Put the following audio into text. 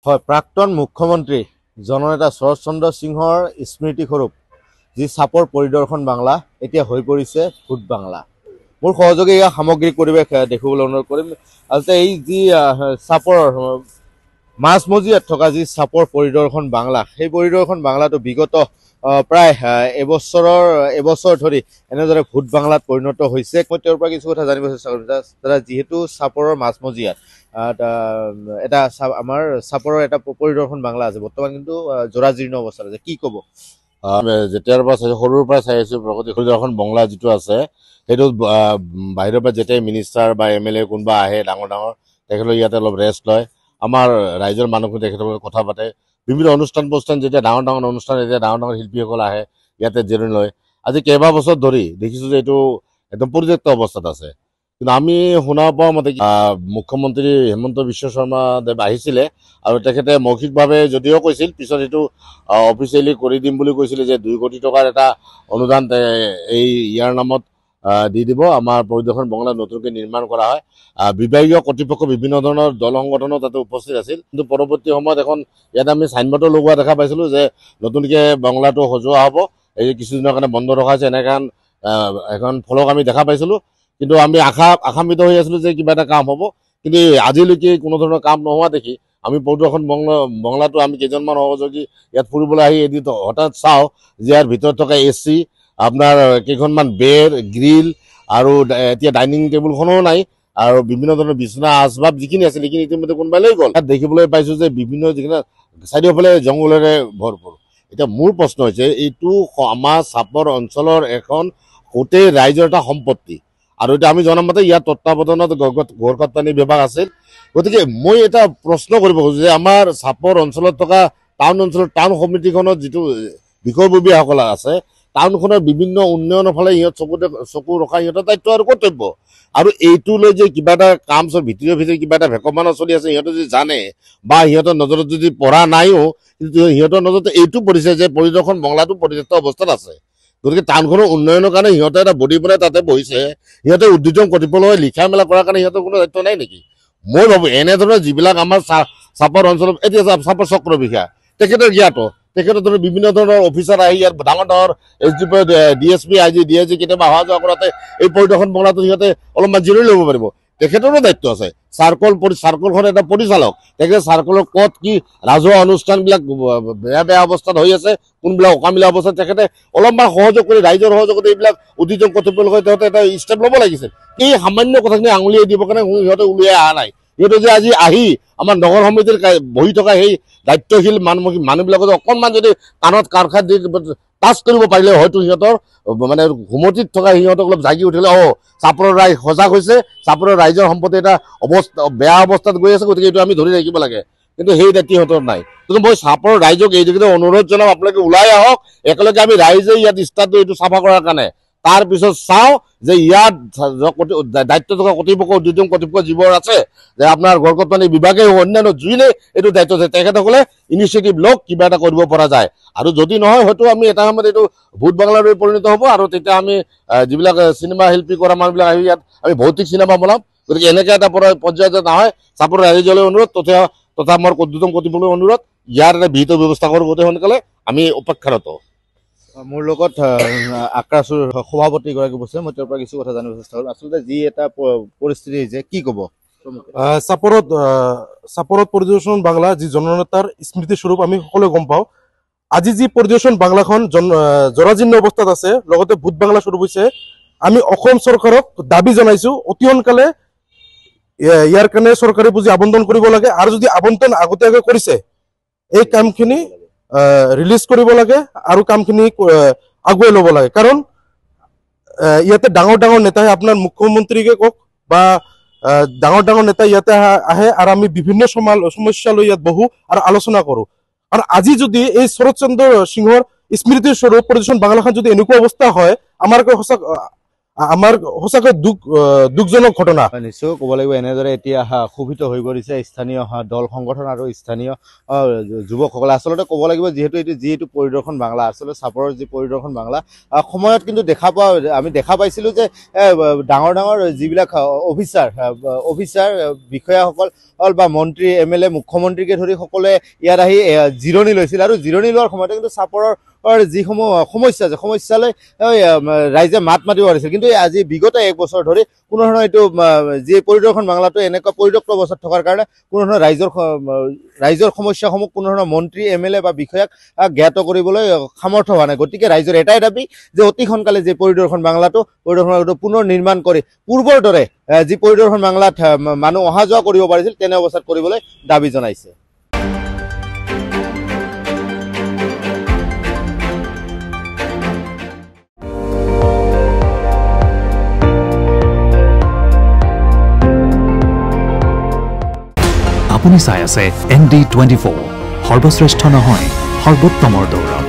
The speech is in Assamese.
হয়, প্ৰাক্তন মুখ্যমন্ত্ৰী জননেতা শৰৎচন্দ্ৰ সিংহৰ স্মৃতিস্বৰূপ যি চাপৰ পৰিদৰ্শন বাংলা এতিয়া হৈ পৰিছে ভূত বাংলা। মোৰ সহযোগে ইয়াৰ সামগ্ৰিক পৰিৱেশ দেখিবলৈ অনুৰোধ কৰিম। আচলতে এই যি চাপৰ মাজমজিয়াত থকা যি চাপৰ পৰিদৰ্শন বাংলা, সেই পৰিদৰ্শন বাংলাটো বিগত প্ৰায় এবছৰ ধৰি এনেদৰে ভূত বাংলাত পৰিণত হৈছে। মই তেওঁৰ পৰা কিছু কথা জানিব চেষ্টা কৰিম। দাদা, যিহেতু চাপৰৰ মাজমজিয়াত এটা আমাৰ চাপৰৰ এটা পৰিদৰ্শন বাংলা আছে, বৰ্তমান কিন্তু জৰাজীৰ্ণ অৱস্থাত আছে, কি ক'ব? যেতিয়াৰ পৰা সৰুৰ পৰা চাই আছো প্ৰগতি পৰিদৰ্শন বাংলা যিটো আছে, সেইটো বাহিৰৰ পৰা যেতিয়াই মিনিষ্টাৰ বা MLA কোনোবা আহে ডাঙৰ তেখেতলোক ইয়াতে অলপ ৰেষ্ট লয়। আমাৰ ৰাইজৰ মানুহখিনি তেখেতলোকে কথা পাতে। বিভিন্ন অনুষ্ঠান যেতিয়া ডাঙৰ অনুষ্ঠান, এতিয়া ডাঙৰ শিল্পীসকল আহে ইয়াতে জিৰণি লয়। আজি কেইবা বছৰ ধৰি দেখিছো যে এইটো একদম পৰিত্যক্ত অৱস্থাত আছে। কিন্তু আমি শুনা পোৱা মতে মুখ্যমন্ত্ৰী হিমন্ত বিশ্ব শৰ্মা দেৱ আহিছিলে আৰু তেখেতে মৌখিকভাৱে যদিও কৈছিল, পিছত এইটো অফিচিয়েলি কৰি দিম বুলি কৈছিলে যে 2 কোটি টকাৰ এটা অনুদান ইয়াৰ নামত দি দিব। আমাৰ পৰিদৰ্শন বাংলা নতুনকৈ নিৰ্মাণ কৰা হয়। বিভাগীয় কৰ্তৃপক্ষ বিভিন্ন ধৰণৰ দল সংগঠনো তাতে উপস্থিত আছিল। কিন্তু পৰৱৰ্তী সময়ত এখন ইয়াত আমি চাইনবোৰ্ডো লগোৱা দেখা পাইছিলো যে নতুনকৈ বাংলাটো সজোৱা হ'ব, এই কিছুদিনৰ কাৰণে বন্ধ ৰখা হৈছে, এনেকৈ এখন ফলক আমি দেখা পাইছিলো। কিন্তু আমি আশান্বিত হৈ আছিলো যে কিবা এটা কাম হ'ব, কিন্তু আজিলৈকে কোনো ধৰণৰ কাম নোহোৱা দেখি আমি পৰিদৰ্শন বাংলাটো আমি কেইজনমান সহযোগী ইয়াত ফুৰিবলৈ আহি এদিন হঠাৎ চাওঁ যে ইয়াৰ ভিতৰত থকা AC, আপোনাৰ কেইখনমান বেৰ, গ্ৰিল আৰু এতিয়া ডাইনিং টেবুলখনো নাই, আৰু বিভিন্ন ধৰণৰ বিচনা আচবাব যিখিনি আছিল সেইখিনি ইতিমধ্যে কোনোবাই লৈ গ'ল। তাত দেখিবলৈ পাইছো যে বিভিন্ন যিখিনি চাৰিওফালে জংঘলেৰে ভৰপূৰ। এতিয়া মোৰ প্ৰশ্ন হৈছে, এইটো আমাৰ চাপৰ অঞ্চলৰ এখন গোটেই ৰাইজৰ এটা সম্পত্তি, আৰু এতিয়া আমি জনামতে ইয়াত তত্বাৱধানত গড়কাপ্তানি বিভাগ আছিল। গতিকে মই এটা প্ৰশ্ন কৰিব খোজো যে আমাৰ চাপৰ অঞ্চলত থকা টাউন সমিতিখনত যিটো বিষয়ববীয়াসকল আছে, টাউনখনৰ বিভিন্ন উন্নয়নৰ ফালে চকু ৰখা সিহঁতৰ দায়িত্ব আৰু কৰ্তব্য। আৰু এইটো লৈ যে কিবা এটা কাম ভিতৰি কিবা এটা ভেকমানা চলি আছে, সিহঁতে যদি জানে বা সিহঁতৰ নজৰত যদি পৰা নাইও, কিন্তু সিহঁতৰ নজৰত এইটো পৰিছে যে পৰিদৰ্শন বাংলাটো পৰিত্যক্ত অৱস্থাত আছে। গতিকে টাউনখনৰ উন্নয়নৰ কাৰণে সিহঁতে এটা বডি বনাই তাতে বহিছে, সিহঁতে উদ্যোগ কৰ্তৃপক্ষই লিখা মেলা কৰাৰ কাৰণে সিহঁতৰ কোনো দায়িত্ব নাই নেকি? মই ভাবো এনেধৰণৰ যিবিলাক আমাৰ চাপৰ অঞ্চলত, এতিয়া চাপৰ চক্ৰ বিষয়া তেখেতৰ জ্ঞাত, তেখেতৰ ধৰক বিভিন্ন ধৰণৰ অফিচাৰ আহি ইয়াত ডাঙৰ SDP, DSP, IG, DIG কেতিয়াবা অহা যোৱা কৰাতে এই পৰিদৰ্শন বাংলাটো সিহঁতে অলপমান জিৰণি ল'ব পাৰিব। তেখেতৰো দায়িত্ব আছে। চাৰ্কলখন এটা পৰিচালক, তেখেতে চাৰ্কলৰ ক'ত কি ৰাজহুৱা অনুষ্ঠানবিলাক বেয়া অৱস্থাত হৈ আছে, কোনবিলাক অকামিলা অৱস্থাত, তেখেতে অলপমান সহযোগ কৰি ৰাইজৰ সহযোগতে এইবিলাক উদ্যোগ কৰ্তৃপক্ষৰ সিহঁতে এটা ষ্টেপ ল'ব লাগিছিল। এই সামান্য কথাখিনি আঙুলিয়াই দিবৰ কাৰণে সিহঁতে উলিয়াই অহা নাই। সিহঁতে যে আজি আহি আমাৰ নগৰ সমিতিৰ বহি থকা সেই দায়িত্বশীল মানুহবিলাকক অকণমান যদি কাণত কাৰখাত দি টাচ কৰিব পাৰিলে হয়তো সিহঁতৰ মানে ঘুমতিত থকা সিহঁতক অলপ জাগি উঠিলে, চাপৰৰ ৰাইজ সজাগ হৈছে, চাপৰৰ ৰাইজৰ সম্পত্তি এটা বেয়া অৱস্থাত গৈ আছে, গতিকে এইটো আমি ধৰি ৰাখিব লাগে। কিন্তু সেই দায়িত্ব সিহঁতৰ নাই। কিন্তু মই চাপৰৰ ৰাইজক এই দিশতে অনুৰোধ জনাম, আপোনালোকে ওলাই আহক, একেলগে আমি ৰাইজে ইয়াত ষ্টাৰ্ট এইটো চাফা কৰাৰ কাৰণে। তাৰ পিছত চাওঁ যে ইয়াত দায়িত্ব থকা কৰ্তৃপক্ষ, উদ্যোগ কৰ্তৃপক্ষ যিবোৰ আছে, যে আপোনাৰ গড়কাপ্তানি বিভাগে অন্যান্য যোনে এইটো দায়িত্ব আছে, তেখেতসকলে ইনিচিয়েটিভ লওক, কিবা এটা কৰিব পৰা যায়। আৰু যদি নহয়, হয়তো আমি এটা সময়ত এইটো ভূত বাংলাৰ পৰিণত হ'ব, আৰু তেতিয়া আমি যিবিলাক চিনেমা শিল্পী কৰা মানুহবিলাক আহি ইয়াত আমি ভৌতিক চিনেমা বনাম। গতিকে এনেকৈ এটা পৰ্যায়ত নহয়, চাপৰ ৰাইজলৈ অনুৰোধ, তথা মোৰ উদ্যোগ কৰ্তৃপক্ষলৈ অনুৰোধ, ইয়াৰ এটা বিহিত ব্যৱস্থা কৰোঁ অতি সোনকালে। আমি অপেক্ষাৰত। মোৰ লগত আক্ৰাসুৰ সভাপতিগৰাকী বস্তু, মই তেওঁৰ পৰা কিছু কথা জানিব চেষ্টা কৰিম। আচলতে যি এটা পৰিস্থিতি হৈছে, কি ক'ব? চাপৰত পৰিদৰ্শন বাংলা যি জননেতাৰ স্মৃতিস্বৰূপ আমি সকলোৱে গম পাওঁ। আজি যি পৰিদৰ্শন বাংলাখন জৰাজীৰ্ণ অৱস্থাত আছে, লগতে ভূত বাংলা স্বৰূপ হৈছে, আমি অসম চৰকাৰক দাবী জনাইছো অতি সোনকালে ইয়াৰ কাৰণে চৰকাৰী পুঁজি আবণ্টন কৰিব লাগে, আৰু যদি আবণ্টন আগতীয়াকৈ কৰিছে এই কামখিনি ৰিলিজ কৰিব লাগে আৰু কামখিনি আগুৱাই ল'ব লাগে। কাৰণ ইয়াতে ডাঙৰ নেতাই, আপোনাৰ মুখ্যমন্ত্ৰীকে কওক বা ডাঙৰ নেতা ইয়াতে আহে, আৰু আমি বিভিন্ন সমস্যা লৈ ইয়াত বহো আৰু আলোচনা কৰো। আৰু আজি যদি এই শৰৎচন্দ্ৰ সিংহৰ স্মৃতিস্বৰূপ পৰিদৰ্শন বাংলাখন যদি এনেকুৱা অৱস্থা হয়, আমাৰ সঁচাকৈ দুখজনক ঘটনা। নিশ্চয় ক'ব লাগিব এনেদৰে এতিয়া ক্ষোভিত হৈ পৰিছে স্থানীয় দল সংগঠন আৰু স্থানীয় যুৱকসকলে। আচলতে ক'ব লাগিব যিহেতু এইটো পৰিদৰ্শন বাংলা, আচলতে চাপৰৰ যি পৰিদৰ্শন বাংলা সময়ত কিন্তু আমি দেখা পাইছিলোঁ যে ডাঙৰ ডাঙৰ যিবিলাক অফিচাৰ বিষয়াসকল বা মন্ত্ৰী MLA মুখ্যমন্ত্ৰীকে ধৰি সকলোৱে ইয়াত আহি জিৰণি লৈছিল আৰু জিৰণি লোৱাৰ সময়তে কিন্তু চাপৰৰ যিসমূহ সমস্যালৈ ৰাইজে মাত মাতিব পাৰিছিল। কিন্তু আজি বিগত 1 বছৰ ধৰি কোনো ধৰণৰ এইটো যি পৰিদৰ্শন বাংলাটো এনেকুৱা পৰিত্যক্ত অৱস্থাত থকাৰ কাৰণে কোনো ধৰণৰ ৰাইজৰ সমস্যাসমূহ কোনো ধৰণৰ মন্ত্ৰী MLA বা বিষয়াক জ্ঞাত কৰিবলৈ সামৰ্থ হোৱা নাই। গতিকে ৰাইজৰ এটাই দাবী যে অতি সোনকালে যি পৰিদৰ্শন বাংলাটো পুনৰ নিৰ্মাণ কৰি পূৰ্বৰ দৰে যি পৰিদৰ্শন বাংলাত মানুহ অহা যোৱা কৰিব পাৰিছিল তেনে অৱস্থাত কৰিবলৈ দাবী জনাইছে। আপুনি চাই আছে ND24, সৰ্বশ্ৰেষ্ঠ নহয় সৰ্বোত্তমৰ দৌৰ।